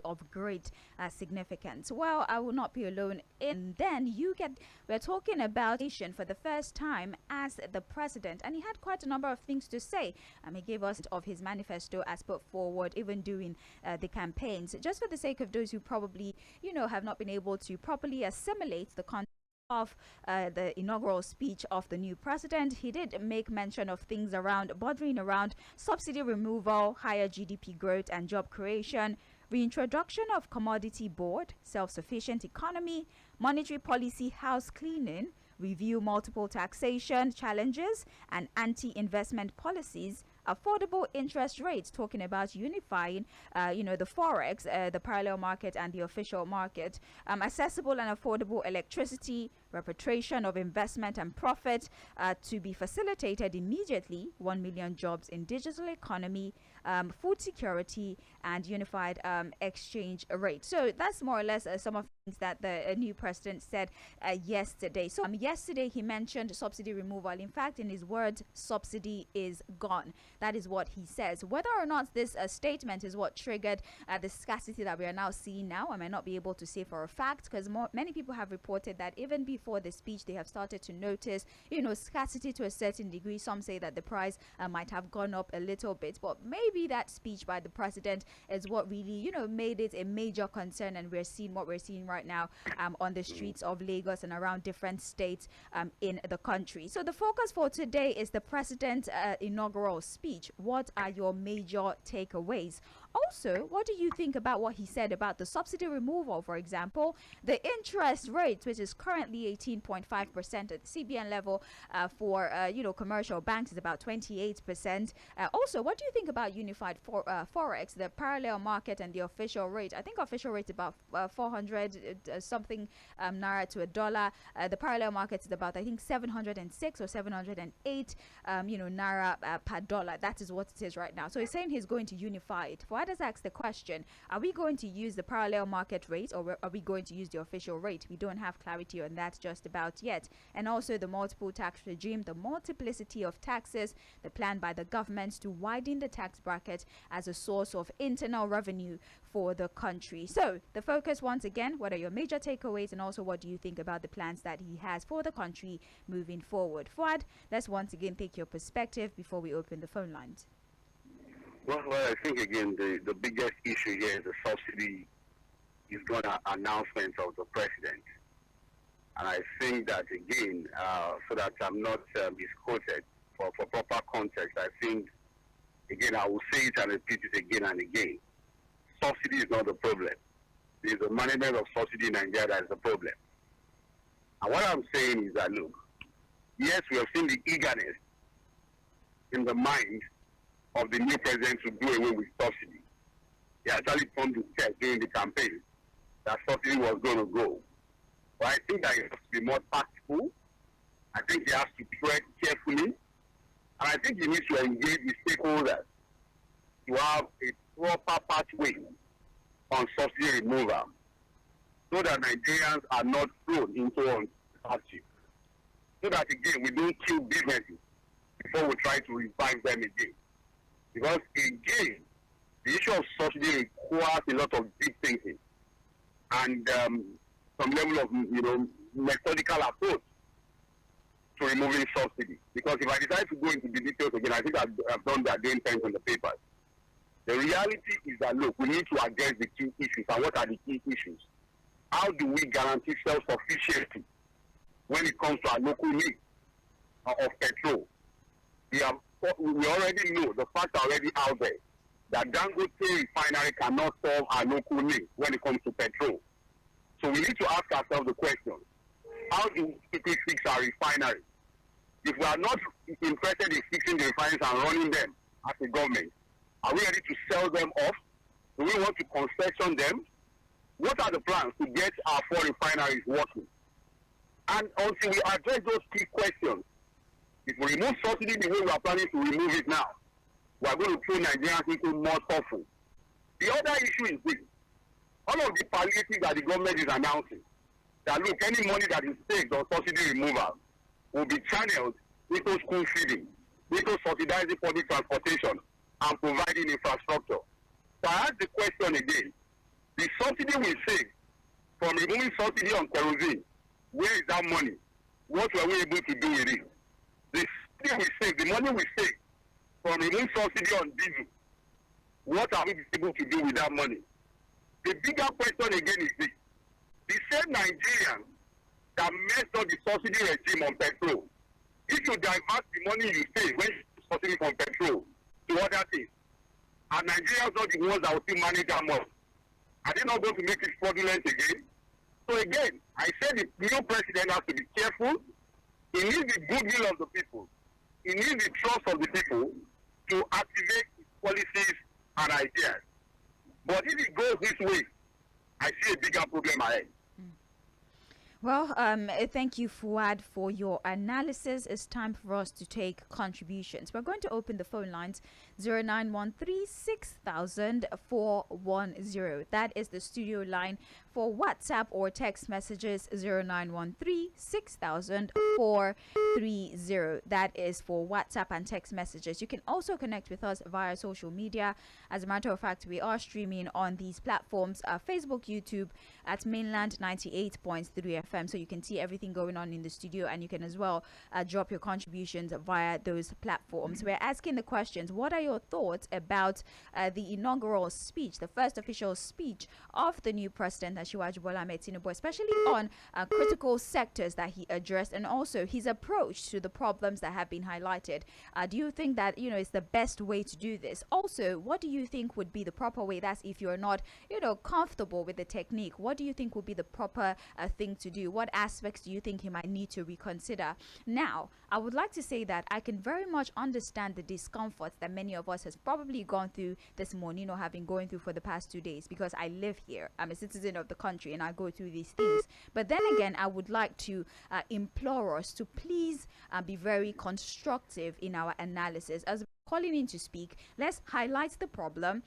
of great significance. Well, I will not be alone. And then we're talking about for the first time as the president, and he had quite a number of things to say. He gave us of his manifesto as put forward, even during the campaigns. Just for the sake of those who probably, have not been able to properly assimilate the content of the inaugural speech of the new president, he did make mention of things bordering around subsidy removal, higher GDP growth and job creation, reintroduction of commodity board, self-sufficient economy, monetary policy house cleaning, review multiple taxation challenges and anti-investment policies, affordable interest rates, talking about unifying, the forex, the parallel market and the official market, accessible and affordable electricity, repatriation of investment and profit to be facilitated immediately, 1 million jobs in digital economy, food security and unified exchange rate. So that's more or less some of the things that the new president said yesterday. So yesterday he mentioned subsidy removal. In fact, in his words, subsidy is gone. That is what he says. Whether or not this statement is what triggered the scarcity that we are now seeing now, I may not be able to say for a fact, because many people have reported that even before the speech, they have started to notice, scarcity to a certain degree. Some say that the price might have gone up a little bit, but maybe that speech by the president is what really, made it a major concern, and we're seeing what we're seeing right now on the streets of Lagos and around different states in the country. So the focus for today is the president's inaugural speech. What are your major takeaways? Also, what do you think about what he said about the subsidy removal, for example, the interest rate, which is currently 18.5% at the CBN level for, commercial banks is about 28%. Also, what do you think about unified forex, the parallel market and the official rate? I think official rate is about 400 something naira to a dollar. The parallel market is about, I think, 706 or 708, naira per dollar. That is what it is right now. So he's saying he's going to unify it. Why does ask the question, are we going to use the parallel market rate or are we going to use the official rate? We don't have clarity on that just about yet. And also the multiple tax regime, the multiplicity of taxes, the plan by the government to widen the tax bracket as a source of internal revenue for the country. So the focus, once again, what are your major takeaways, and also what do you think about the plans that he has for the country moving forward? Fuad, let's once again take your perspective before we open the phone lines. Well, I think, again, the biggest issue here is the subsidy is going to announcement of the president. And I think that, again, so that I'm not misquoted, for proper context, I think, again, I will say it and repeat it again and again. Subsidy is not the problem. It is the management of subsidy in Nigeria that is the problem. And what I'm saying is that, look, yes, we have seen the eagerness in the mind of the new president to do away with subsidy. He actually pumped his chest during the campaign that subsidy was going to go. But I think that he has to be more tactful. I think he has to tread carefully. And I think he needs to engage with stakeholders to have a proper pathway on subsidy removal so that Nigerians are not thrown into hardship. So that, again, we don't kill businesses before we try to revive them again. Because, again, the issue of subsidy requires a lot of deep thinking and some level of, methodical approach to removing subsidy. Because if I decide to go into the details again, I think I've done that doing things on the papers. The reality is that, look, we need to address the key issues. And what are the key issues? How do we guarantee self-sufficiency when it comes to our local needs of petrol? We already know, the facts are already out there, that Dangote refinery cannot solve our local needs when it comes to petrol. So we need to ask ourselves the question, how do we quickly fix our refinery? If we are not interested in fixing the refineries and running them as a government, are we ready to sell them off? Do we want to concession them? What are the plans to get our four refineries working? And until we address those key questions, if we remove subsidy the way we are planning to remove it now, we are going to throw Nigerians into more trouble. The other issue is this. All of the palliatives that the government is announcing, that look, any money that is saved on subsidy removal will be channeled into school feeding, into subsidizing public transportation, and providing infrastructure. So I ask the question again, The subsidy we save from removing subsidy on kerosene, where is that money? What were we able to do with it? The subsidy we save, the money we save from removing subsidy on diesel, what are we able to do with that money? The bigger question again is this. The same Nigerians that messed up the subsidy regime on petrol, if you divert the money you save when you subsidy from petrol to other things, and Nigerians are the ones that will still manage that money, are they not going to make it fraudulent again? So again, I said the new president has to be careful. He needs the goodwill of the people. He needs the trust of the people to activate his policies and ideas. But if it goes this way, I see a bigger problem ahead. Well, thank you, Fuad, for your analysis. It's time for us to take contributions. We're going to open the phone lines 0913-6000-410. That is the studio line for WhatsApp or text messages 0913-6000-430. That is for WhatsApp and text messages. You can also connect with us via social media. As a matter of fact, we are streaming on these platforms, Facebook, YouTube at Mainland 98.3 FM. So you can see everything going on in the studio, and you can as well drop your contributions via those platforms. We're asking the questions: what are your thoughts about the inaugural speech, the first official speech of the new president, Asiwaju Bola Ahmed Tinubu, especially on critical sectors that he addressed, and also his approach to the problems that have been highlighted? Do you think that it's the best way to do this? Also, what do you think would be the proper way? That's if you're not comfortable with the technique. What do you think would be the proper thing to do? What aspects do you think he might need to reconsider? Now, I would like to say that I can very much understand the discomforts that many of us has probably gone through this morning, or have been going through for the past 2 days, because I live here. I'm a citizen of the country and I go through these things. But then again, I would like to implore us to please be very constructive in our analysis. As calling in to speak, let's highlight the problem,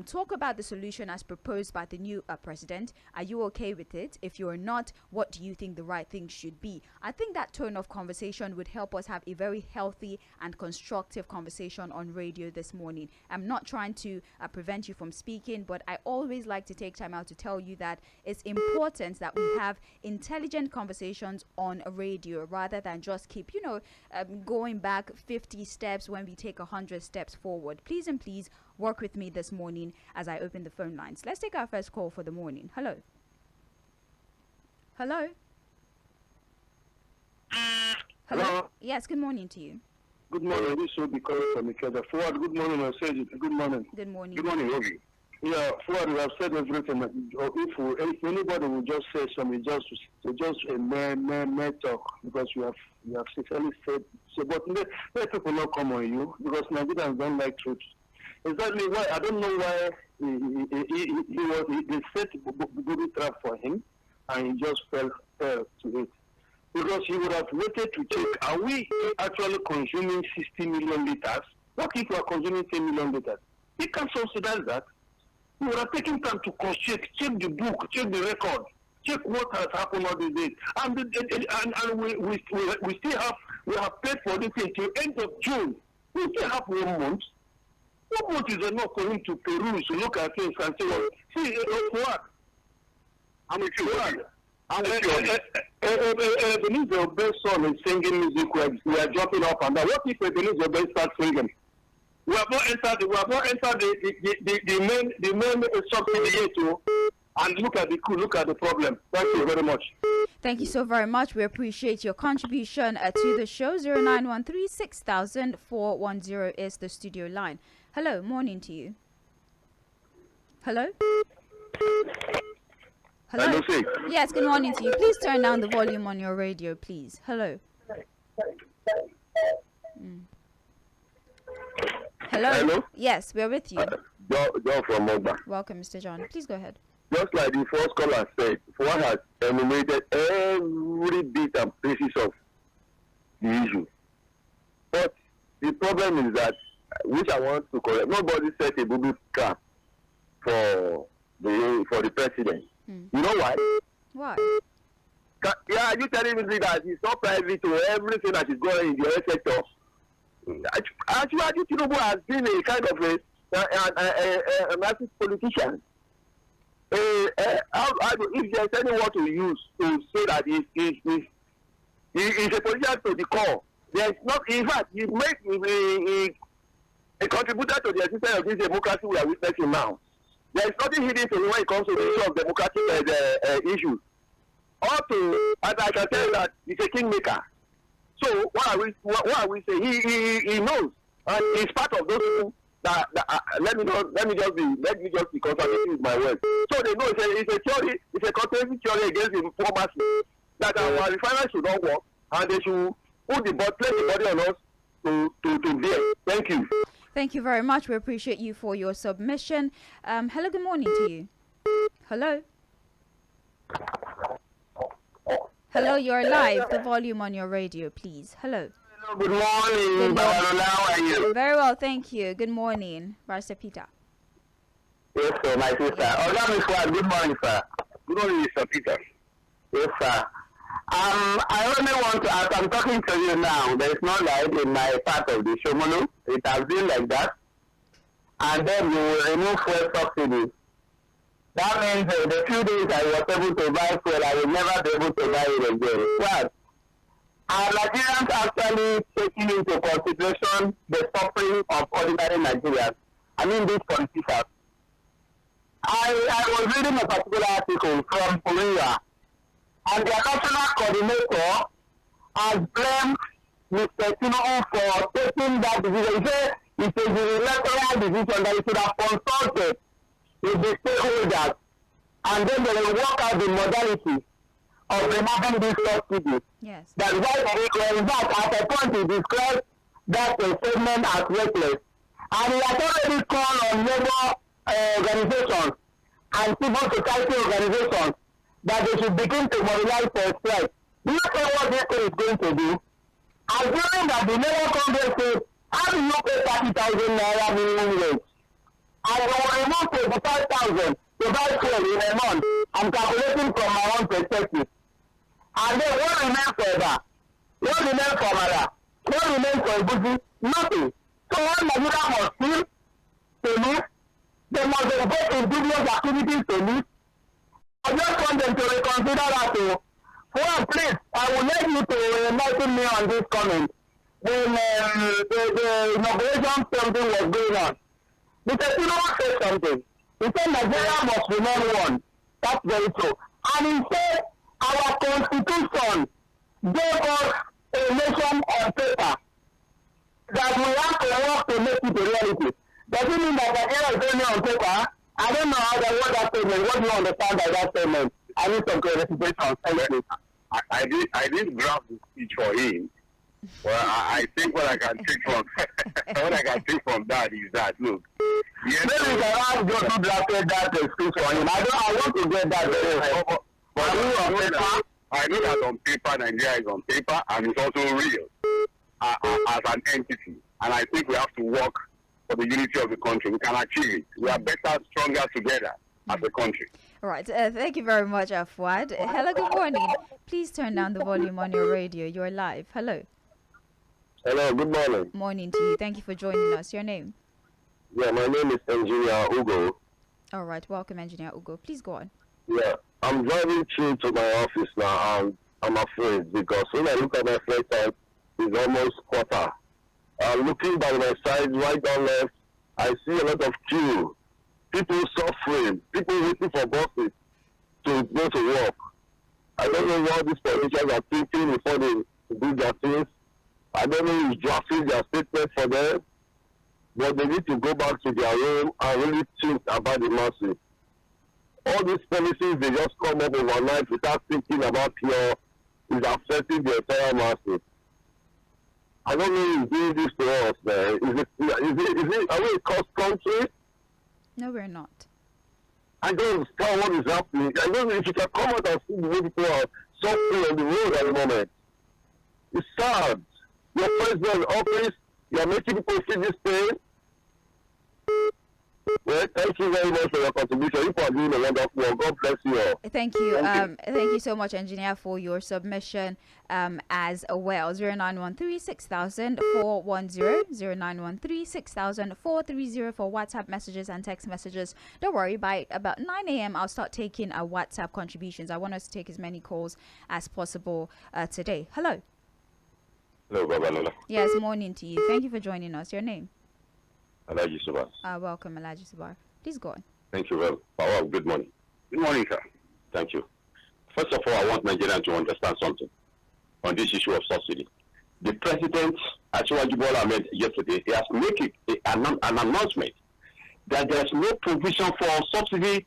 talk about the solution as proposed by the new president. Are you okay with it? If you're not, what do you think the right thing should be? I think that tone of conversation would help us have a very healthy and constructive conversation on radio this morning. I'm not trying to prevent you from speaking, but I always like to take time out to tell you that it's important that we have intelligent conversations on radio, rather than just keep going back 50 steps when we take 100 steps forward. Please and please work with me this morning as I open the phone lines. Let's take our first call for the morning. Hello. Hello. Hello. Yes, good morning to you. Good morning. This will be calling from each other. Forward, good morning. I said it. Good morning. Good morning. Good morning, Obi. Yeah, Forward, we have said everything. If anybody will just say something, just a mere talk, because we have sincerely said so. But let people not come on you, because Nigerians don't like truth. Exactly why. I don't know why they set a booby trap for him, and he just fell to it. Because he would have waited to check, are we actually consuming 60 million liters? What if we are consuming 10 million liters? He can subsidize that. We would have taken time to check the book, check the record, check what has happened all these days. And we have paid for this until end of June. We still have 1 month. 1 month is enough for him to peruse, to look at things and say, well, see, what? I'm with you. Ebenezer Obey's son is singing music. We are jumping up and down. What if Ebenezer Obey starts singing? We have not entered the main subsidy yet, and look at the problem. Thank you very much. Thank you so very much. We appreciate your contribution to the show. 0913-6000-410 is the studio line. Hello, morning to you. Hello? Hello? Yes, good morning to you. Please turn down the volume on your radio, please. Hello? Hello? Hello? Yes, we're with you. John from Mogba. Welcome, Mr. John. Please go ahead. Just like the first caller said, Fuad has enumerated every bit and pieces of the issue. But the problem is that, which I want to correct, nobody set a booby trap for the president. You know why? Why? Yeah, you telling me that it's not private to everything that is going in the health sector. Actually, Tinubu has been a kind of a massive politician. If there's any word to use to say that he is a politician to the core, there's not. In fact, he contributed to the existence of this democracy we are witnessing now. There is nothing hidden to him when it comes to the issue of democratic issues. Also, as I can tell you that he's a kingmaker. So what are we saying? He knows, and he's part of those people that let me just be conservative with my words. So they know it's a theory, it's a conspiracy theory against the poor masses that our refineries should not work, and they should place the body on us to bear. Thank you. Thank you very much. We appreciate you for your submission. Hello, good morning to you. Hello. Hello, you're live. The volume on your radio, please. Hello. Hello, good morning. Good morning. How are you? Very well, thank you. Good morning, Barrister Peter. Yes, sir, my sister. Good morning, sir. Good morning, Mr. Peter. Yes, sir. I only want to ask, I'm talking to you now. There is no light in my part of the Shomolu. It has been like that. And then you will remove fuel subsidy. That means the few days I was able to buy fuel, I will never be able to buy it again. But are Nigerians actually taking into consideration the suffering of ordinary Nigerians? I mean these politicians. I was reading a particular article from Korea, and the national coordinator has blamed Mr. TINUBU for taking that decision. He said it's a unilateral decision that he should have consulted with the stakeholders, and then they will work out the modality of removing this subsidy. Yes. That's why, in fact, at a point he described that statement as reckless. And he has already called on labor organizations and civil society organizations that they should begin to mobilize for a strike. Do you know what this thing is going to do? Assuming that the Labour Congress says, how do you pay 30,000 naira minimum wage? And you will remove 25,000 to buy fuel in a month. I'm calculating from my own perspective. And then what remains forever? What remains for Mara? What remains for Ibuzi? Nothing. So all Nigeria must steal to live. They must engage in dubious activities to live. I just want them to reconsider that. Well, please, I would like you to enlighten me on this comment. When the inauguration something was going on, Mr. TINUBU said something. He said Nigeria must remain one. That's very true. And he said our constitution gave us a nation on paper that we have to work to make it a reality. Does it mean that Nigeria is only on paper? I don't know how to word that statement. What do you understand by that statement? I need some clarification. Thank you. I didn't grab the speech for him. Well, I think what I can take from that is that look. Yes, maybe you can ask God who drafted that speech for him. I want to get that very well. But I know that on paper Nigeria is on paper and it's also real as an entity. And I think we have to work for the unity of the country. We can achieve it. We are better, stronger together as a country. All right. Thank you very much, Fuad. Hello, good morning. Please turn down the volume on your radio. You're live. Hello. Hello, good morning. Morning to you. Thank you for joining us. Your name? Yeah, my name is Engineer Ugo. All right. Welcome, Engineer Ugo. Please go on. Yeah, I'm driving through to my office now, and I'm afraid because when I look at my flight time, it's almost quarter. Looking by my side, right and left, I see a lot of queue. People suffering, people waiting for buses to go to work. I don't know what these politicians are thinking before they do their things. I don't know who's drafting their statement for them, but they need to go back to their room and really think about the masses. All these policies, they just come up overnight without thinking about pure, is affecting the entire masses. I don't know who's doing this to us, man. Are we a cost country? No, we're not. I don't understand what is happening. I don't know if you can come out and see the way people are suffering on the road at the moment. It's sad. Your president office, you are making people feel this pain. Well, thank you very much for your contribution. You are doing a wonderful work. God bless you all. Thank you. Thank you so much, engineer, for your submission as well. 0913 410 for WhatsApp messages and text messages. Don't worry, by about 9 a.m. I'll start taking WhatsApp contributions. I want us to take as many calls as possible today. Hello. Hello, Baba Lola. Yes, morning to you. Thank you for joining us. Your name? Alhaji Subas. Welcome, Alhaji Subar. Please go on. Thank you well. Wow, good morning. Good morning, sir. Thank you. First of all, I want Nigerians to understand something on this issue of subsidy. The president, Asiwaju Bola Ahmed, yesterday, he has made an announcement that there is no provision for subsidy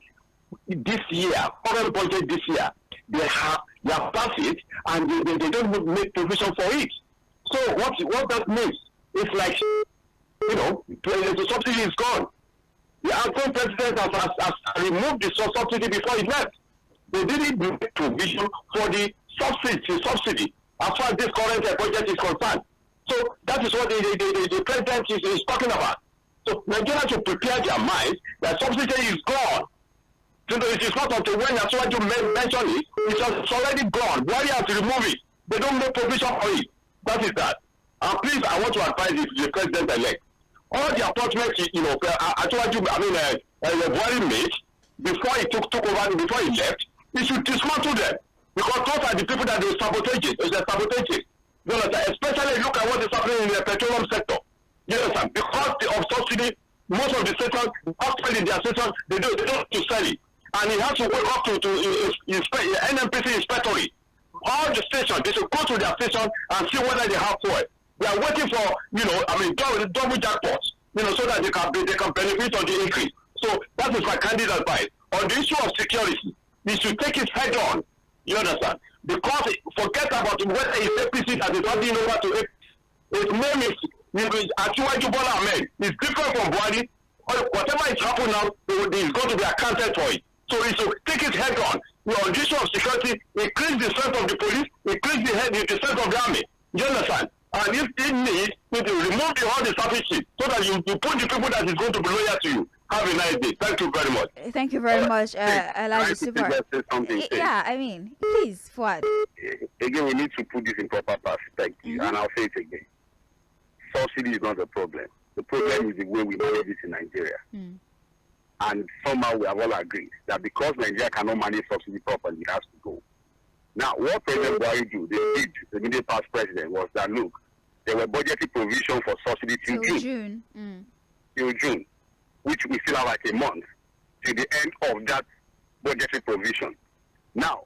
this year, current budget this year. They have passed it and they don't make provision for it. So what that means is like, you know, the subsidy is gone. The outgoing president has removed the subsidy before he left. They didn't make provision for the subsidy as far as this current budget is concerned. So that is what the president is talking about. So Nigerians should prepare their minds that subsidy is gone. So it is not until when Asiwaju mentioned it, it's already gone. Why have to remove it? They don't make provision for it. That is that. And please, I want to advise the president-elect. All the appointments, you know, Buhari made before he took over, before he left, he should dismantle them. Because those are the people that they sabotage it. They sabotage it. You understand? Especially look at what is happening in the petroleum sector. You understand? Because of subsidy, most of the stations, outside in their stations, they don't to sell it. And he has to go up to NNPC inspectorate. All the stations, they should go to their station and see whether they have fuel. They are waiting for, you know, double jackpots, you know, so that they can benefit on the increase. So that is my candid advice. On the issue of security, we should take it head on. You understand? Because forget about whether it's APC that is handing over to it. His name is Asiwaju Bola Ahmed. It's different from Buhari. Whatever is happening now, is going to be accounted for it. So we should take it head on. You know, on the issue of security, increase the strength of the police, increase the strength of the army. You understand? And if it needs, you remove all the sufficient so that you put the people that is going to be loyal to you. Have a nice day. Thank you very much. Thank you very much, Elijah Super. Yeah, I mean, please, Fuad. Again, we need to put this in proper perspective, and I'll say it again. Subsidy is not the problem. The problem is the way we manage this in Nigeria. And somehow we have all agreed that because Nigeria cannot manage subsidy properly, it has to go. Now, what President Buhari did, the immediate past president, was that, look, there were budgetary provision for subsidy till June. Till June, which we still have like a month to the end of that budgetary provision. Now,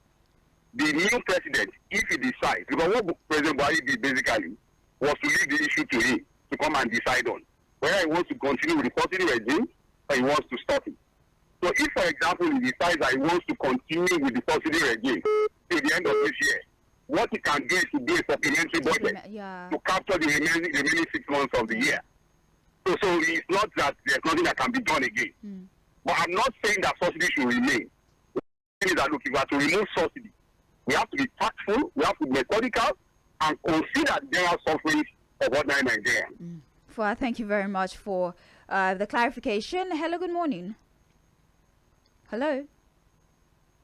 the new president, if he decides, because what President Buhari did basically was to leave the issue to him to come and decide on whether he wants to continue with the subsidy regime or he wants to stop it. So if, for example, he decides that he wants to continue with the subsidy regime till the end of this year, what he can do is to do a supplementary budget to capture the remaining 6 months of the year. So it's not that there's nothing that can be done again. But I'm not saying that subsidy should remain. The thing is that, look, if we are to remove subsidy, we have to be tactful, we have to be methodical, and consider the general suffering of ordinary Nigerians. Fuad, thank you very much for the clarification. Hello, good morning. Hello.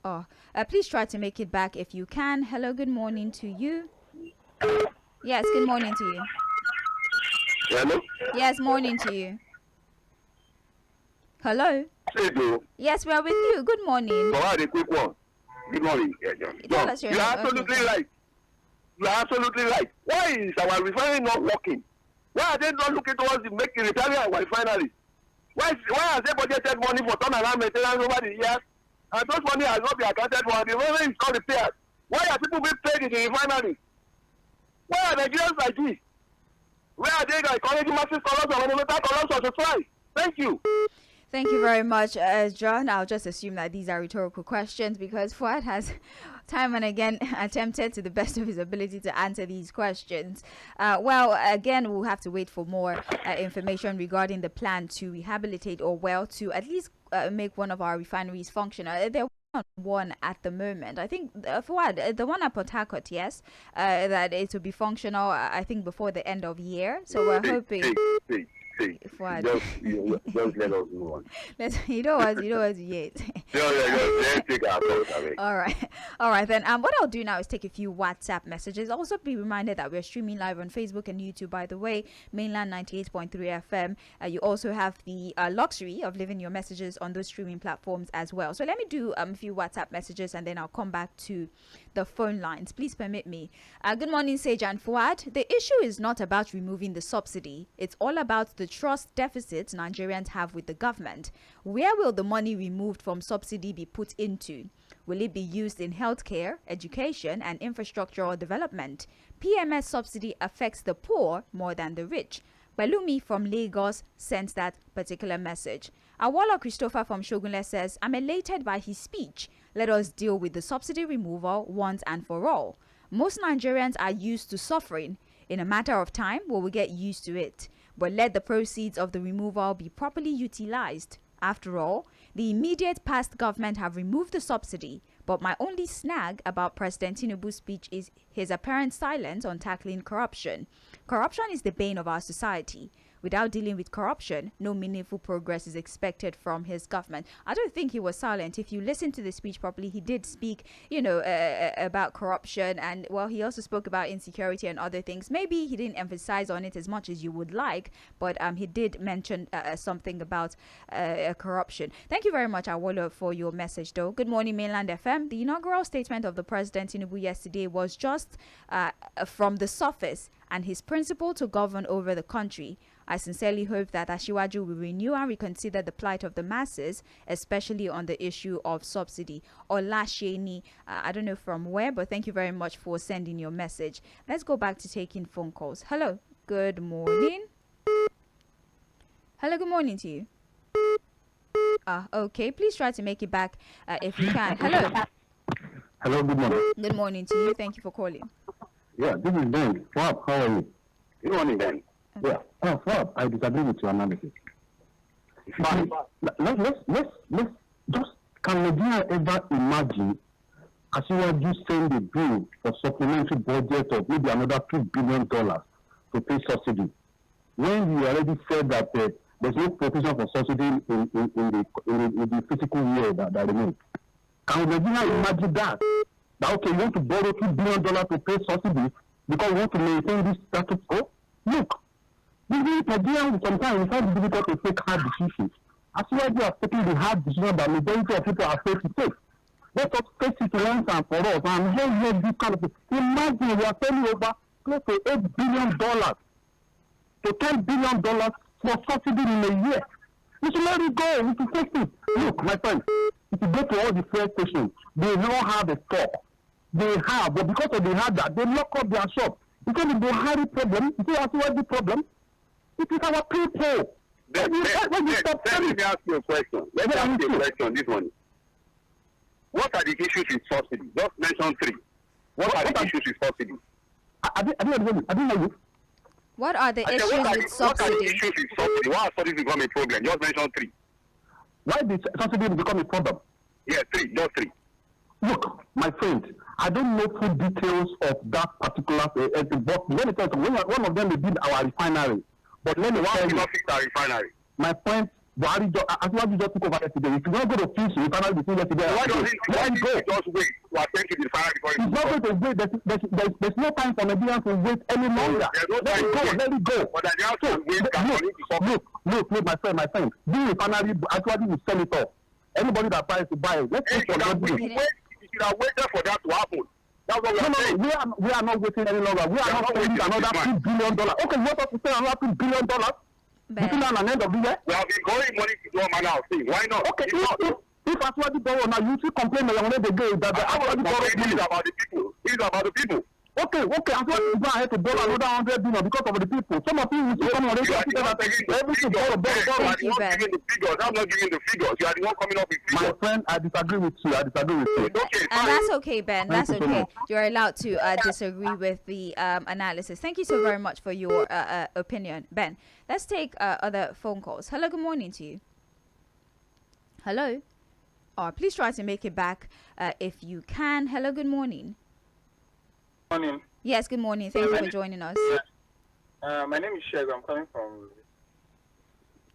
Oh, please try to make it back if you can. Hello, good morning to you. Yes, good morning to you. Hello? Yes, morning to you. Hello? Hello. Yes, we are with you. Good morning. So I had a quick one. Good morning. Tell us your You're name. absolutely Okay. right. You're absolutely right. Why is our refinery not working? Why are they not looking towards the making repairing our refineries? Why has they budgeted money for turnaround maintenance over the years? And those money has not been accounted for, and the refinery is not repaired. Why are people being paid in the refineries? Why are Nigerians like this? Where are they encouraging massive colors or fundamental colors to try? Thank you. Thank you very much, John. I'll just assume that these are rhetorical questions because Fuad has time and again attempted to the best of his ability to answer these questions. Well, again, we'll have to wait for more information regarding the plan to rehabilitate or to at least make one of our refineries functional. There one at the moment. I think Fuad, the one at Port Harcourt, yes, that it will be functional, I think, before the end of year. So we're hoping. say. Fuad. Just let us move on. You know what yet. Let's take our thoughts away. All right then. What I'll do now is take a few WhatsApp messages. Also be reminded that we're streaming live on Facebook and YouTube, by the way. Mainland 98.3 FM. You also have the luxury of leaving your messages on those streaming platforms as well. So let me do a few WhatsApp messages and then I'll come back to the phone lines. Please permit me. Good morning, Sage and Fuad. The issue is not about removing the subsidy. It's all about the trust deficits Nigerians have with the government. Where will the money removed from subsidy be put into? Will it be used in healthcare, education, and infrastructural development? PMS subsidy affects the poor more than the rich. Balumi from Lagos sends that particular message. Awala Christopher from Shogunle says, I'm elated by his speech. Let us deal with the subsidy removal once and for all. Most Nigerians are used to suffering. In a matter of time, we will get used to it. But let the proceeds of the removal be properly utilized. After all, the immediate past government have removed the subsidy. But my only snag about President TINUBU'S speech is his apparent silence on tackling corruption. Corruption is the bane of our society. Without dealing with corruption, no meaningful progress is expected from his government. I don't think he was silent. If you listen to the speech properly, he did speak, about corruption, and well, he also spoke about insecurity and other things. Maybe he didn't emphasize on it as much as you would like, but he did mention something about corruption. Thank you very much, Awolo, for your message, though. Good morning, Mainland FM. The inaugural statement of the President Tinubu yesterday was just from the surface and his principle to govern over the country. I sincerely hope that Ashiwaju will renew and reconsider the plight of the masses, especially on the issue of subsidy. Olasheni, I don't know from where, but thank you very much for sending your message. Let's go back to taking phone calls. Hello, good morning. Hello, good morning to you. Okay, please try to make it back if you can. Hello. Hello, good morning. Good morning to you. Thank you for calling. Yeah, this is Ben. Fab, how are you? Good morning, Ben. Yeah, Fab, I disagree with your analysis. Fine. Let's just, can Nigeria ever imagine Asiwaju send a bill for supplementary budget of maybe another $2 billion to pay subsidy, when we already said that there's no provision for subsidy in the fiscal year that remains? Can Nigeria imagine that? That okay, you want to borrow $2 billion to pay subsidy because you want to maintain this status quo? Look, Nigerians sometimes find it difficult to take hard decisions. As well as you are taking the hard decision that majority of people are afraid to take. Let us face it once and for all. And hear this kind of thing. Imagine we are spending over close to $8 billion to $10 billion for subsidy in a year. We should let it go. We should face it. Look, my friends, if you go to all the fuel stations, they don't have a stock. They have, but because of that, they lock up their shop. Because of the Buhari problem, you see what the problem? It is our people. Let me ask you a question. Let me ask you a question this one. What are the issues with subsidy? Just mention three. What are the issues with subsidy? I didn't know you. What are the issues with subsidy? What are the issues with subsidy? Why has subsidy become a problem? Just mention three. Why did subsidy become a problem? Yeah, three. Just three. Look, my friend, I don't know full details of that particular but let me tell you, one of them they did our refinery. But let me tell you, our refinery. My point, Buhari, as well as you just took over yesterday, if you want to go to finish the refinery between yesterday why and does it go? Just wait to attend to the refinery before it's not going to wait. There's no time for Nigerians to wait any longer. Let it go. But Nigerians look, my friend. This refinery actually will sell it off. Anybody that tries to buy it, let's wait for that. You should have waited for that to happen. That's what we are saying. We are not waiting any longer. We are not spending another $2 billion. Okay, you want us to spend another $2 billion between now and the end of the year? We have been borrowing money to do all manner of things. Why not? Okay, if Aswadi borrow now, you still complain that they go that the Aswadi borrow money. It's about the people. It's about the people. Okay, Aswadi is not here to borrow another $100 billion because of the people. Some of you will still come on radio and say that everything borrow. You are giving the figures. I'm not giving the figures. You are the one coming up with figures. My friend, I disagree with you. It's okay, and that's okay, Ben. That's okay. You're allowed to disagree with the analysis. Thank you so very much for your opinion, Ben. Let's take other phone calls. Hello, good morning to you. Hello. Please try to make it back if you can. Hello, good morning. Morning. Yes, good morning. Thank you for joining us. My name is Sheg. I'm calling from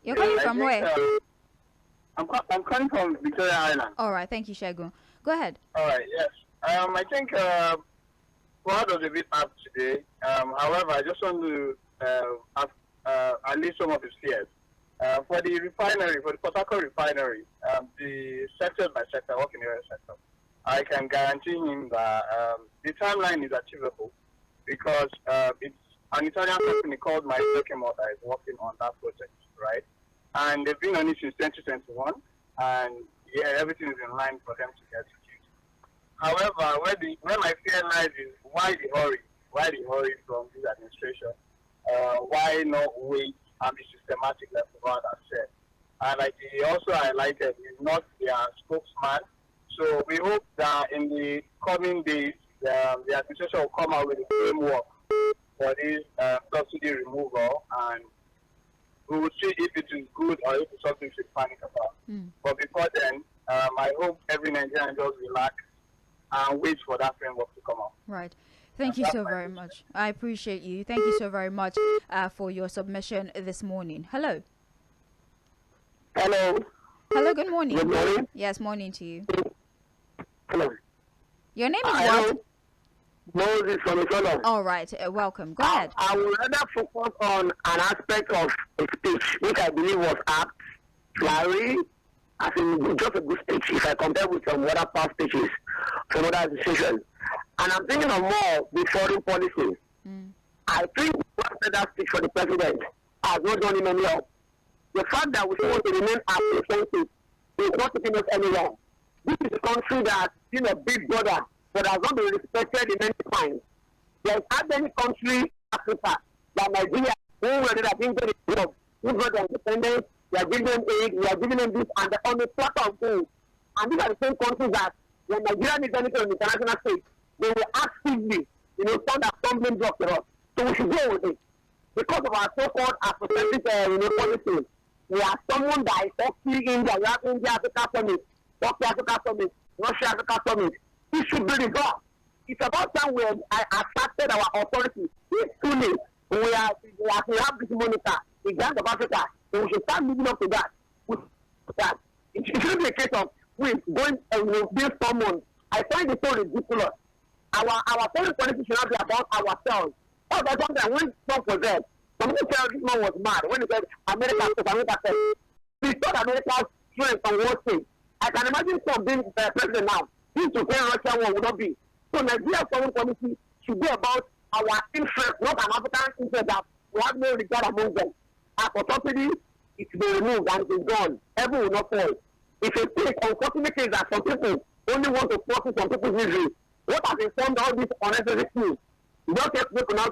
You're calling from where? I'm calling from Victoria Island. All right, thank you, Shegun. Go ahead. All right, yes. I think Fuad was a bit up today. However, I just want to alleviate some of his fears. For the refinery, for the Port Harcourt refinery, the sector by sector, working area sector, I can guarantee him that the timeline is achievable because it's an Italian company called Mainland that is working on that project, right? And they've been on it since 2021, and yeah, everything is in line for them to get executed. However, where my fear lies is why the hurry? Why the hurry from this administration? Why not wait and be systematic, like Fuad has said? And like he also highlighted, he's not their spokesman. So we hope that in the coming days, the administration will come out with a framework for this subsidy removal, and we will see if it is good or if it's something we should panic about. But before then, I hope every Nigerian just relax and wait for that framework to come out. Right. Thank you so very much. I appreciate you. Thank you so very much for your submission this morning. Hello. Hello. Hello, good morning. Good morning. Yes, morning to you. Hello. Your name is what? Moses from Isola. All right, welcome. Go ahead. I would rather focus on an aspect of a speech which I believe was apt, flowery, as in just a good speech if I compare with some other past speeches from other administrations. And I'm thinking of more the foreign policy. I think that speech for the president has not done him any help. The fact that we still want to remain apprehensive is not taking us anywhere. This is a country that, big brother, but has not been respected in many times. There is not any country in Africa like Nigeria who were that being very good, who got their independence, we are giving them aid, we are giving them this, and on the platter of gold. And these are the same countries that when Nigeria needs anything on the international stage, they will actively, stand as stumbling block to us. So we should go with it. Because of our so-called associative, policy, we are someone that is Turkey, India, we have India Africa Summit, Turkey Africa Summit, Russia Africa Summit. It should be resolved. It's about time we accepted our authority. It's too late. We have this monitor, the Giant of Africa, and we should start moving up to that. It shouldn't be a case of we going being someone. I find it so ridiculous. Our foreign policy should not be about ourselves. All that something when Trump was there, some people tell this man was mad when he said America said. He thought America's strength on Wall Street. I can imagine Trump being president now. This Ukraine Russia war will not be. So Nigeria's foreign policy should be about our interest, not an African interest that we have no regard among them. As for subsidy, it's been removed and it's gone. Heaven will not fall. If you take unfortunate case that some people only want to profit from people's misery, what has informed all these unnecessary things? You don't take people now.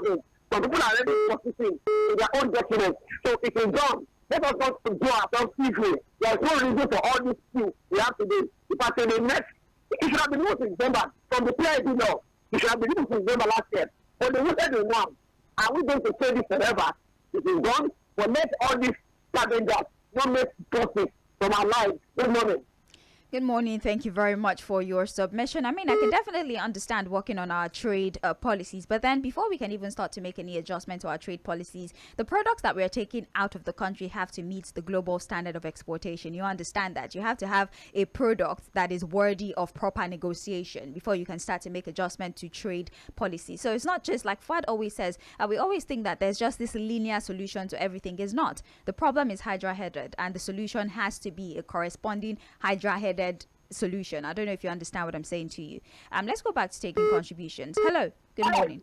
Some people are already profiting in their own detriment. So if it's done, let us not go ourselves peacefully. There is no reason for all these things we have to do. If I say the next, it should have been moved in December from the PID law. It should have been moved in December last year. But they wanted it now. Are we going to say this forever? It is done. But let all these scavengers not make profit from our lives. Good morning. Good morning. Thank you very much for your submission. I mean, I can definitely understand working on our trade policies, but then before we can even start to make any adjustment to our trade policies, the products that we are taking out of the country have to meet the global standard of exportation. You understand that you have to have a product that is worthy of proper negotiation before you can start to make adjustment to trade policy. So it's not just like Fuad always says, we always think that there's just this linear solution to everything. It's not. The problem is hydra-headed, and the solution has to be a corresponding hydra-headed solution. I don't know if you understand what I'm saying to you. Let's go back to taking contributions. Hello, good morning.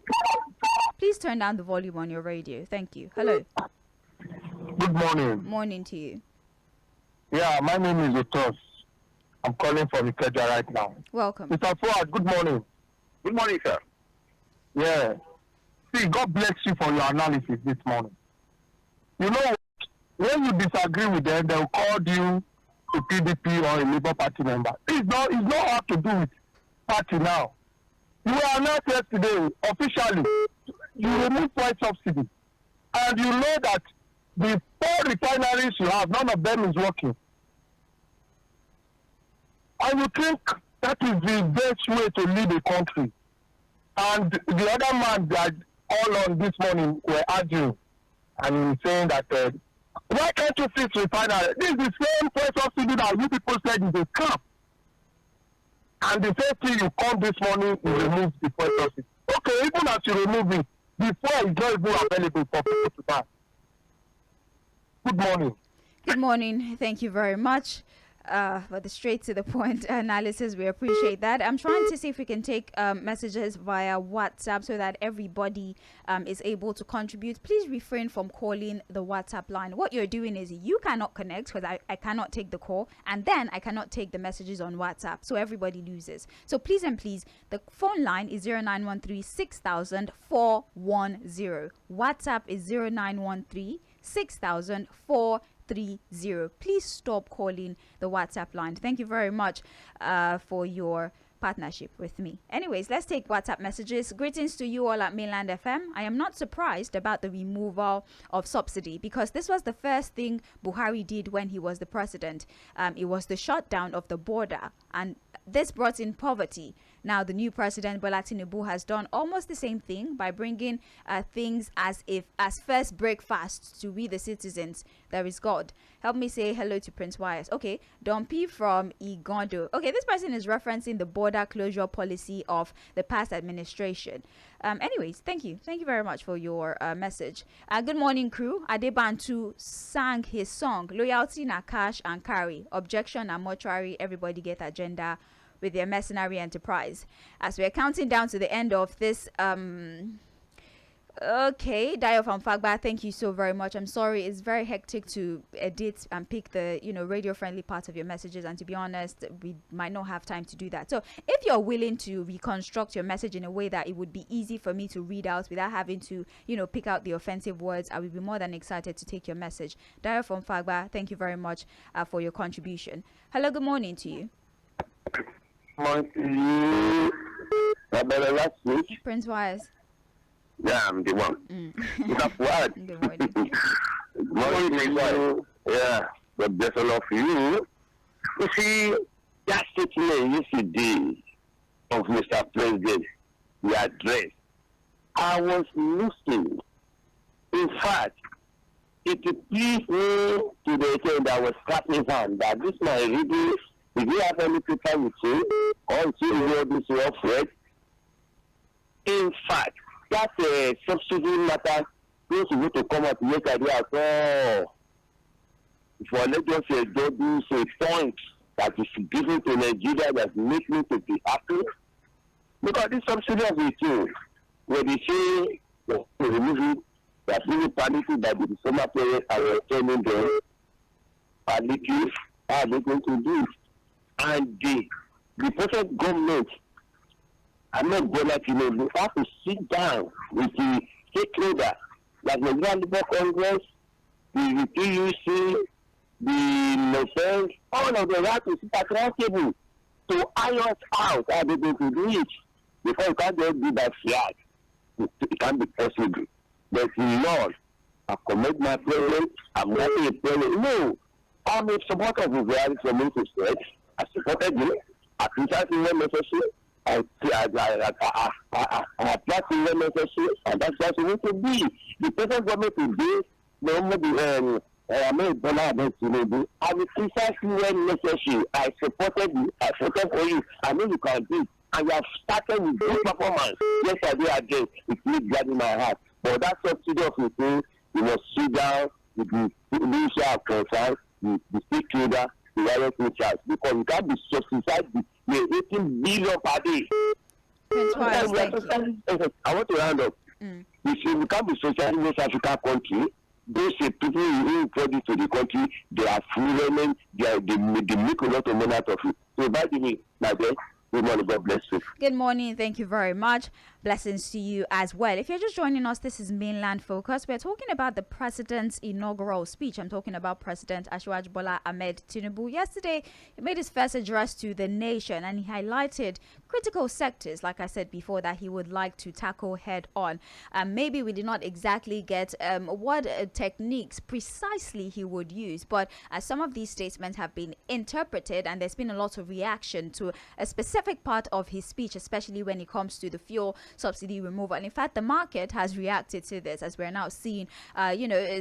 Please turn down the volume on your radio. Thank you. Hello. Good morning. Morning to you. Yeah, my name is Otos. I'm calling from Ikeja right now. Welcome. Mr. Fuad, good morning. Good morning, sir. Yeah. See, God bless you for your analysis this morning. You know, when you disagree with them, they'll call you a PDP or a Labour Party member. It's not hard to do with party now. You were announced yesterday officially. You remove fuel subsidy. And you know that the 4 refineries you have, none of them is working. And you think that is the best way to lead a country. And the other man that all on this morning were arguing and saying that Why can't you fix refinery? This is the same fuel subsidy that you people said is a scam. And the same thing you come this morning, you remove the fuel subsidy. Okay, even as you remove it, the fuel is not even available for people to buy. Good morning. Good morning. Thank you very much for the straight to the point analysis. We appreciate that. I'm trying to see if we can take messages via WhatsApp so that everybody is able to contribute. Please refrain from calling the WhatsApp line. What you're doing is you cannot connect because I cannot take the call, and then I cannot take the messages on WhatsApp. So everybody loses. So please and please, the phone line is 0913 6000 410. WhatsApp is 0913 6000 430. Please stop calling the WhatsApp line. Thank you very much for your partnership with me. Anyways, let's take WhatsApp messages. Greetings to you all at Mainland FM. I am not surprised about the removal of subsidy because this was the first thing Buhari did when he was the president. It was the shutdown of the border, and this brought in poverty. Now, the new president, Bola Tinubu, has done almost the same thing by bringing things as first breakfast to we the citizens. There is God. Help me say hello to Prince Wires. Okay, Dompi from Igondo. Okay, this person is referencing the border closure policy of the past administration. Anyways, thank you. Thank you very much for your message. Good morning, crew. Adebantu sang his song, Loyalty na cash and carry. Objection na mortuary. Everybody get agenda with their mercenary enterprise. As we're counting down to the end of this, okay, Dio from Fagba, thank you so very much. I'm sorry, it's very hectic to edit and pick the radio friendly part of your messages, and to be honest, we might not have time to do that. So if you're willing to reconstruct your message in a way that it would be easy for me to read out without having to pick out the offensive words, I will be more than excited to take your message. Dio from Fagba, thank you very much for your contribution. Hello, good morning to you. Morning to you. Last week. Prince Wise. Yeah, I'm the one. That's what. Good morning. Morning to you. Yeah, but there's a lot for you. You see, that statement yesterday of Mr. President, the address, I was listening. In fact, it pleased me to the extent that I was clapping hand that this man really, did you have any paper with you? Or is he all this well read? In fact, that subsidy matter goes to come out to make idea at all. For let us do a point that is given to Nigeria that makes me to be happy. Because this subsidy of the two, where they say to remove it, that really palliative by the summer period and returning them palliative, how are they going to do it? And the present government, I'm not going to have to sit down with the stakeholder, like the Nigerian Labour Congress, the PUC, the NOFEL, all of them have to sit at the table to iron out how they're going to do it. Before you can't just do that flag, it can't be possible. But Lord, I commend my president, I'm not a president. No, I'm a supporter of the reality from me to stretch. I supported you. I criticized you when necessary. I applied to when necessary. And that's what it to be. The present government today, no I will criticize you when necessary. I supported you. I supported for you. I know you can do it. And you have started with good performance. Yesterday again, it made glad in my heart. But that subsidy of the thing, you must sit down with the issue of concern, the stakeholder, the wireless charge, because you can't be subsidized with 18 billion per day. I want to round up. You can't be socialized in West African country. Those people who produce to the country, they are fluent, they make a lot of money out of it. So by the way, my dear, good morning, God bless you. Good morning, thank you very much. Blessings to you as well. If you're just joining us, this is Mainland Focus. We're talking about the president's inaugural speech. I'm talking about President Asiwaju Bola Ahmed Tinubu. Yesterday, he made his first address to the nation and he highlighted critical sectors, like I said before, that he would like to tackle head on. Maybe we did not exactly get what techniques precisely he would use, but some of these statements have been interpreted, and there's been a lot of reaction to a specific part of his speech, especially when it comes to the fuel subsidy removal. And in fact, the market has reacted to this, as we're now seeing,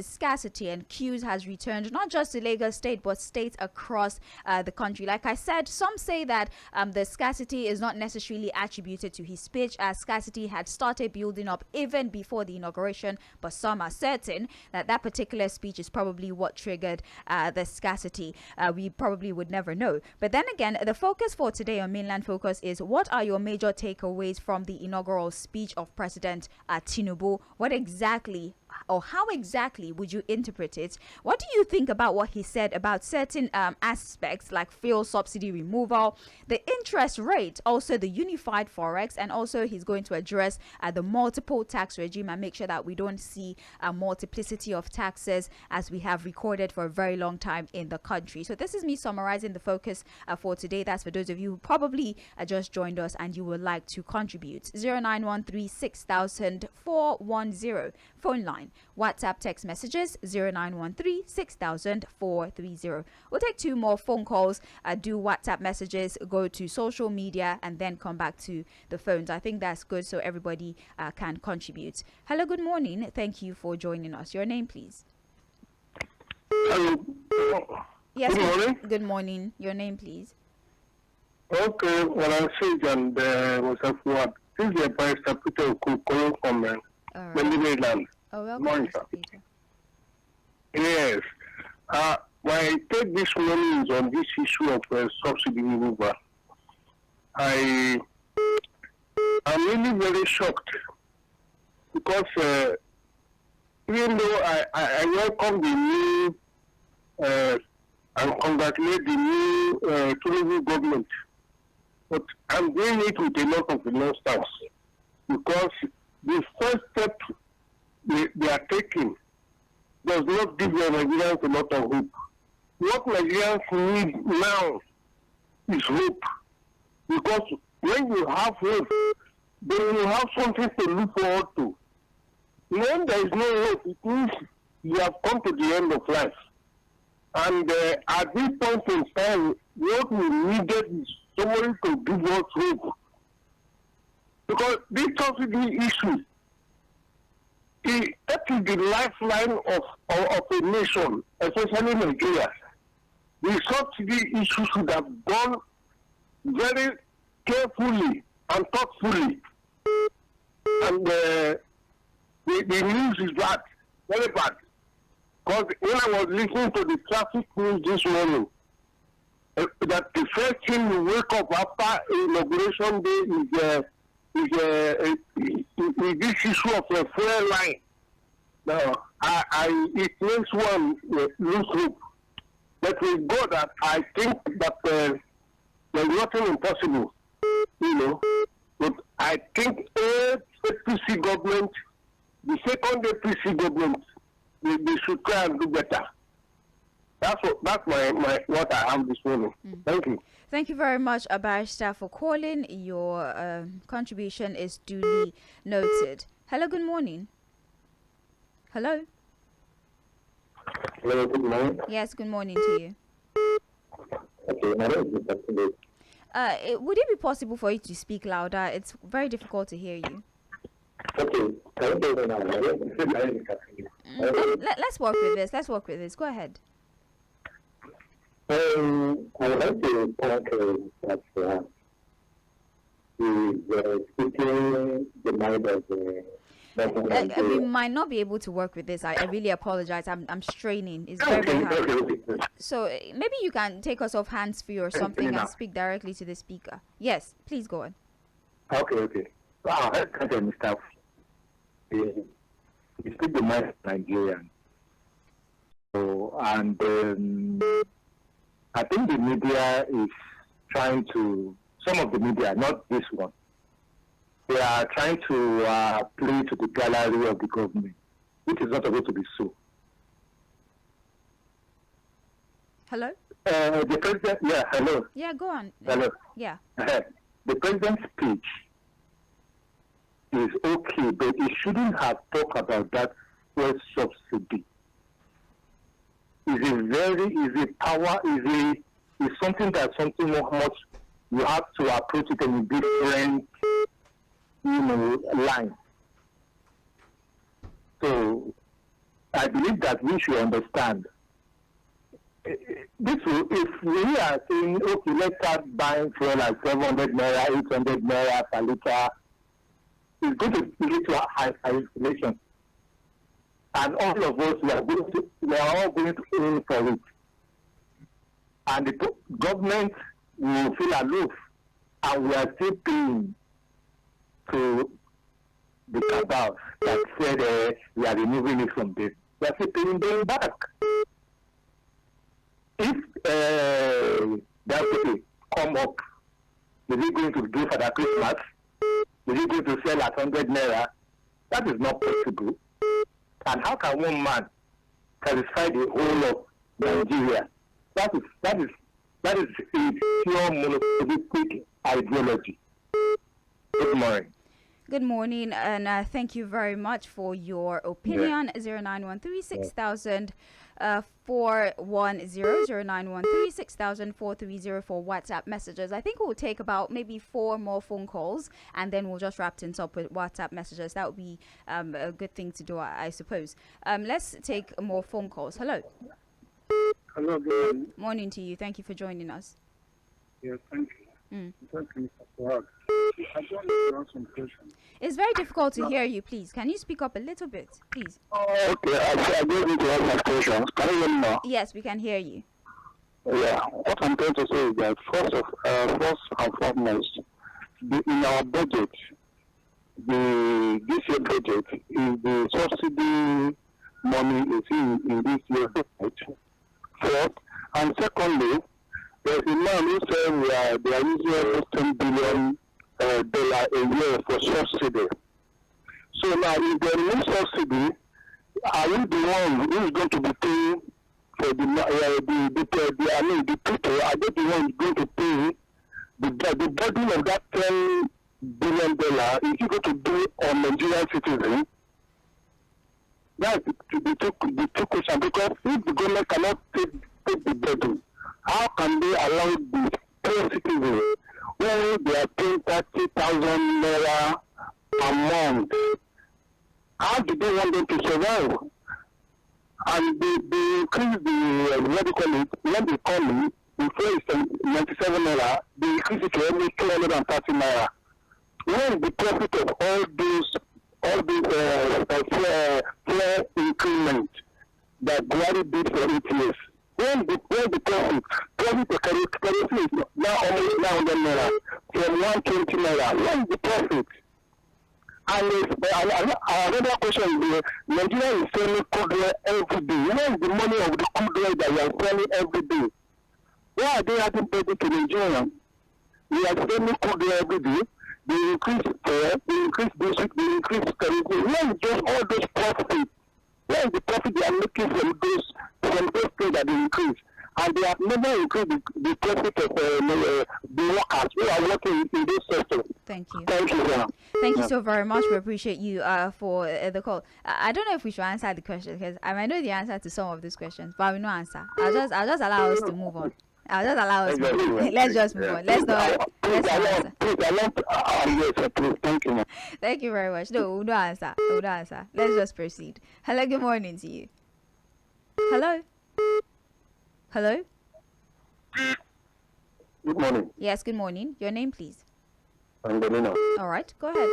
scarcity and queues has returned, not just to Lagos State, but states across the country. Like I said, some say that the scarcity is not necessarily attributed to his speech, as scarcity had started building up even before the inauguration, but some are certain that that particular speech is probably what triggered the scarcity. We probably would never know. But then again, the focus for today on Mainland Focus is, what are your major takeaways from the inaugural speech of President Tinubu? What exactly, or how exactly would you interpret it? What do you think about what he said about certain aspects like fuel subsidy removal, the interest rate, also the unified forex, and also he's going to address the multiple tax regime and make sure that we don't see a multiplicity of taxes as we have recorded for a very long time in the country. So this is me summarizing the focus for today. That's for those of you who probably just joined us and you would like to contribute. 0913 6000 410 phone line. WhatsApp text messages 0913 6000 430. We'll take two more phone calls, do WhatsApp messages, go to social media, and then come back to the phones. I think that's good so everybody can contribute. Hello, good morning. Thank you for joining us. Your name, please. Hello. Yes, Good morning. Good morning. Your name, please. Okay, well, I'm Sage and was a what? This is a Barrister Peter calling from All right. Mainland. Oh, welcome, Morning, Mr. sir. Peter. Yes. My take this morning is on this issue of subsidy removal. I'm really very shocked because even though I welcome the new and congratulate the new TINUBU government, but I'm doing it with a lot of reluctance because the first step they are taking does not give the Nigerians a lot of hope. What Nigerians need now is hope. Because when you have hope, then you have something to look forward to. When there is no hope, it means you have come to the end of life. And at this point in time, what we needed is somebody to give us hope. Because this subsidy issue, that is the lifeline of a nation, especially Nigeria. The subsidy issue should have gone very carefully and thoughtfully. And the news is bad, very bad. Because when I was listening to the traffic news this morning, that the first thing you wake up after inauguration day is this issue of a fuel line. Now, it makes one lose hope. But with God, I think that there's nothing impossible, But I think APC government, the second APC government, they should try and do better. That's what I have this morning. Thank you. Thank you very much, Barrister, for calling. Your contribution is duly noted. Hello, good morning. Hello. Hello, good morning. Yes, good morning to you. Okay, my name is Mr. Would it be possible for you to speak louder? It's very difficult to hear you. Okay, Let's work with this. Go ahead. I would like to point that the speaking the mind of the we might not be able to work with this. I really apologize. I'm straining. It's very hard. Okay. So maybe you can take us off hands-free or something and speak directly to the speaker. Yes, please go on. Okay. Wow, I can't understand. You speak the mind of Nigerian. So, and I think the media is trying to, some of the media, not this one, they are trying to play to the gallery of the government, which is not supposed to be so. Hello? The president, yeah, hello. Yeah, go on. Hello. Yeah. The the president's speech is okay, but he shouldn't have talked about that fuel subsidy. Is a very easy power, is something much you have to approach it in different, lines. So I believe that we should understand. This will, if we are saying, okay, let's start buying fuel at 700 naira, 800 naira per liter, it's going to lead to a high inflation. And all of us, we are all going to aim for it. And the government will feel aloof, and we are still paying to the cabal that said we are removing it from this. We are still paying them back. If that will come up, is it going to do for that Christmas? Is it going to sell at 100 naira? That is not possible. And how can one man satisfy the whole of Nigeria? That is a pure monopolistic ideology. Good morning. Good morning, and thank you very much for your opinion. 09136000 410 09136000 430 for WhatsApp messages. I think we'll take about maybe 4 more phone calls, and then we'll just wrap things up with WhatsApp messages. That would be a good thing to do, I suppose. Let's take more phone calls. Hello. Hello, good morning. Morning to you. Thank you for joining us. Yes, thank you. Thank you, Mr. Fuad. I just want to ask some questions. It's very difficult to hear you, please. Can you speak up a little bit, please? Okay, I just need to ask my questions. Can you hear me now? Yes, we can hear you. Yeah, what I'm trying to say is that first and foremost, in our budget, this year budget is the subsidy money is in this year's budget. First, and secondly, there's a man who said they are using almost $10 billion a year for subsidy. So now, if there is no subsidy, are you the one who is going to be paying for the people? Are they the one going to pay the burden of that $10 billion? Is he going to do on Nigerian citizens? That's the two questions. Because if the government cannot take the burden, how can they allow the poor citizens when they are paying 30,000 naira a month? How do they want them to survive? And they increase what do you call it? When they call me, before it's 97 naira, they increase it to only 230 naira. When the profit of all these fair increment that Buhari did for 8 years, when the profit of currency is now almost 900 naira from 120 naira, when the profit? And another question is, Nigeria is selling crude oil every day. Where is the money of the crude oil that we are selling every day? Why are they adding credit to Nigeria? We are selling crude oil every day. They increase fare, they increase basic, they increase currency. Where is just all those profits? Where is the profit they are making from those things that they increase? And they have never increased the profit of the workers who are working in this sector. Thank you. Thank you, sir. Thank you so very much. We appreciate you for the call. I don't know if we should answer the question, because I might know the answer to some of these questions, but I will not answer. I'll just allow us to move on. I'll just allow us to move on. Let's just move on. Let's not answer. Thank you. Thank you very much. No, we'll not answer. We'll not answer. Let's just proceed. Hello, good morning to you. Hello? Hello? Good morning. Yes, good morning. Your name, please. I'm Benino. All right, go ahead.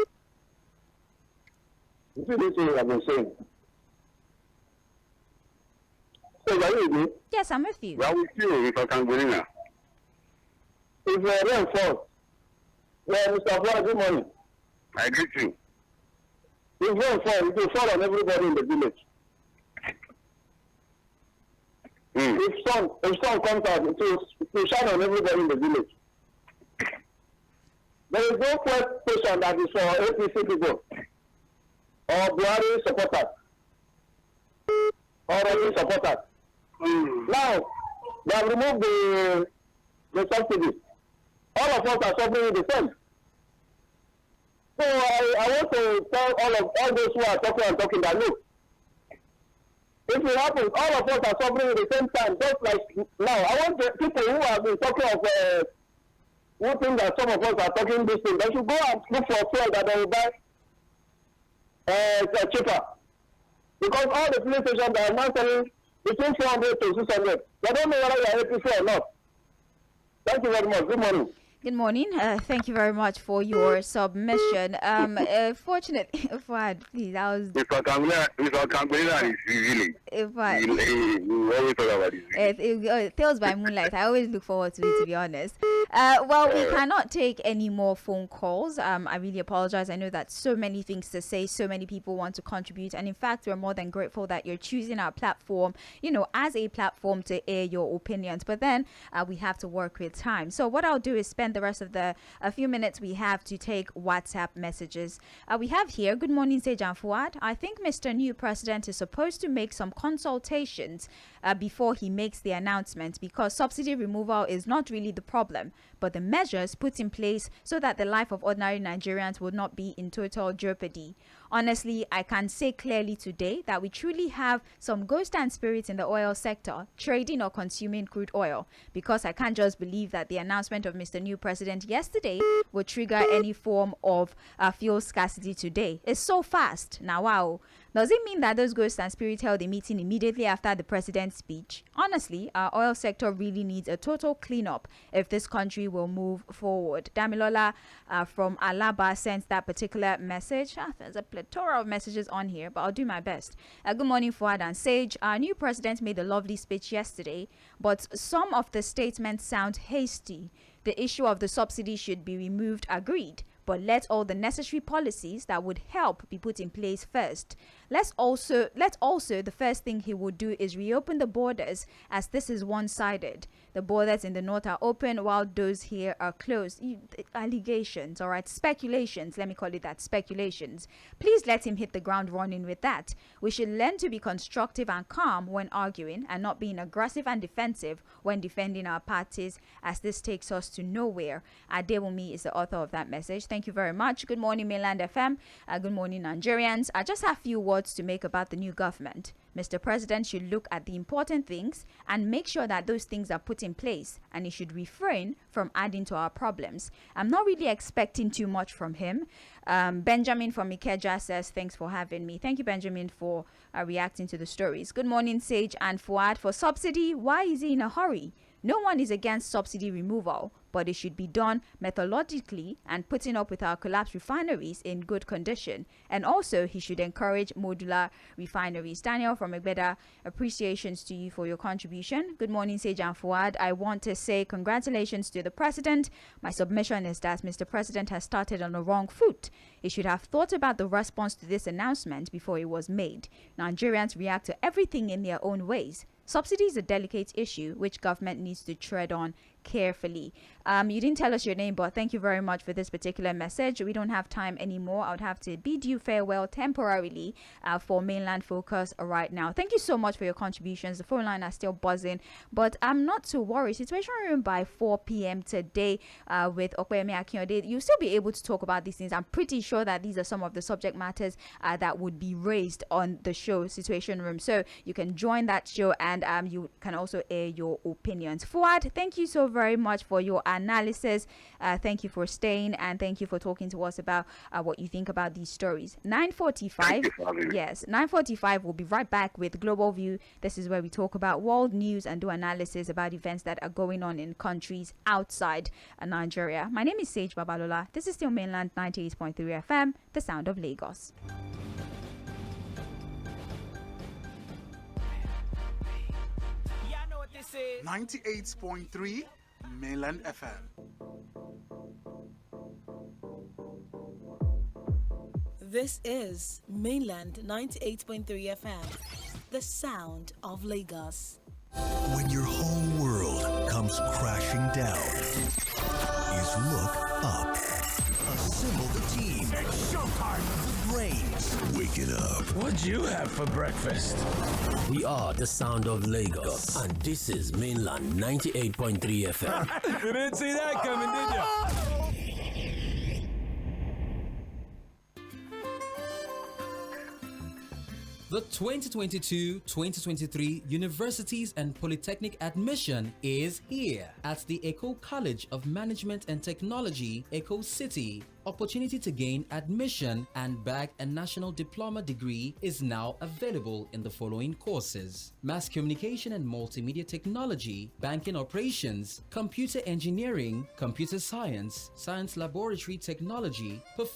You see this thing I've been saying? So, are you with me? Yes, I'm with you. Well, with you, if I can go in now. If rain falls, Mr. Fuad, good morning. I greet you. If rain falls, it will fall on everybody in the village. If sun comes out, it will shine on everybody in the village. There is no first station that is for APC people or Buhari supporters or any supporters. Now, they have removed the subsidy. All of us are suffering the same. So I want to tell all those who are talking that look, if it happens, all of us are suffering at the same time, just like now. I want the people who have been talking of who think that some of us are talking this thing, they should go and look for fuel that they will buy cheaper. Because all the police stations are now selling between 400 to 600. They don't know whether they are APC or not. Thank you very much. Good morning. Good morning. Thank you very much for your submission. Fortunately, Fuad, please, I was. Mr. Kambela is really. If I, we always talk about it Tales by Moonlight. I always look forward to it, to be honest. Well, we cannot take any more phone calls. I really apologize. I know that so many things to say, so many people want to contribute, and in fact, we're more than grateful that you're choosing our platform, as a platform to air your opinions. But then we have to work with time. So what I'll do is spend the rest of a few minutes we have to take WhatsApp messages. We have here, good morning, Sage and Fuad. I think Mr. New President is supposed to make some consultations before he makes the announcement, because subsidy removal is not really the problem, but the measures put in place so that the life of ordinary Nigerians would not be in total jeopardy. Honestly, I can say clearly today that we truly have some ghost and spirits in the oil sector, trading or consuming crude oil, because I can't just believe that the announcement of Mr. New President yesterday would trigger any form of fuel scarcity today. It's so fast. Now, wow. Does it mean that those ghosts and spirits held a meeting immediately after the president's speech? Honestly, our oil sector really needs a total cleanup if this country will move forward. Damilola from Alaba sent that particular message. There's a plethora of messages on here, but I'll do my best. Good morning, Fuad and Sage. Our new president made a lovely speech yesterday, but some of the statements sound hasty. The issue of the subsidy should be removed, agreed. But let all the necessary policies that would help be put in place first. Let also the first thing he would do is reopen the borders, as this is one-sided. The borders in the north are open while those here are closed. Allegations, all right, speculations, let me call it that, speculations. Please let him hit the ground running with that. We should learn to be constructive and calm when arguing, and not being aggressive and defensive when defending our parties, as this takes us to nowhere. Adewumi is the author of that message. Thank you very much. Good morning, Mainland FM. Good morning, Nigerians. I just have a few words to make about the new government. Mr. President should look at the important things and make sure that those things are put in place, and he should refrain from adding to our problems. I'm not really expecting too much from him. Benjamin from Ikeja says, thanks for having me. Thank you, Benjamin, for reacting to the stories. Good morning, Sage and Fuad. For subsidy, why is he in a hurry? No one is against subsidy removal, but it should be done methodologically and putting up with our collapsed refineries in good condition. And also, he should encourage modular refineries. Daniel from Egbeda, appreciations to you for your contribution. Good morning, Sage and Fuad. I want to say congratulations to the president. My submission is that Mr. President has started on the wrong foot. He should have thought about the response to this announcement before it was made. Nigerians react to everything in their own ways. Subsidy is a delicate issue which government needs to tread on carefully. You didn't tell us your name, but thank you very much for this particular message. We don't have time anymore. I would have to bid you farewell temporarily for Mainland Focus right now. Thank you so much for your contributions. The phone line are still buzzing, but I'm not too worried. Situation room by 4 p.m. today with Okwemi Akinyode. You'll still be able to talk about these things. I'm pretty sure that these are some of the subject matters that would be raised on the show Situation Room. So you can join that show, and you can also air your opinions. Fuad, thank you so very much for your analysis. Thank you for staying, and thank you for talking to us about what you think about these stories. 9:45. Yes, 9:45. We'll be right back with Global View. This is where we talk about world news and do analysis about events that are going on in countries outside Nigeria. My name is Sage Babalola. This is still Mainland 98.3 FM, the sound of Lagos. 98.3 Mainland FM. This is Mainland 98.3 FM, the sound of Lagos. When your whole world comes crashing down, is look up. Assemble the team. It's showtime. Brains. Wake it up. What'd you have for breakfast? We are the sound of Lagos, and this is Mainland 98.3 FM. You didn't see that coming, did you? The 2022-2023 Universities and Polytechnic admission is here at the Eco College of Management and Technology, Eco City. Opportunity to gain admission and bag a national diploma degree is now available in the following courses: Mass Communication and Multimedia Technology, Banking Operations, Computer Engineering, Computer Science, Science Laboratory Technology, Performance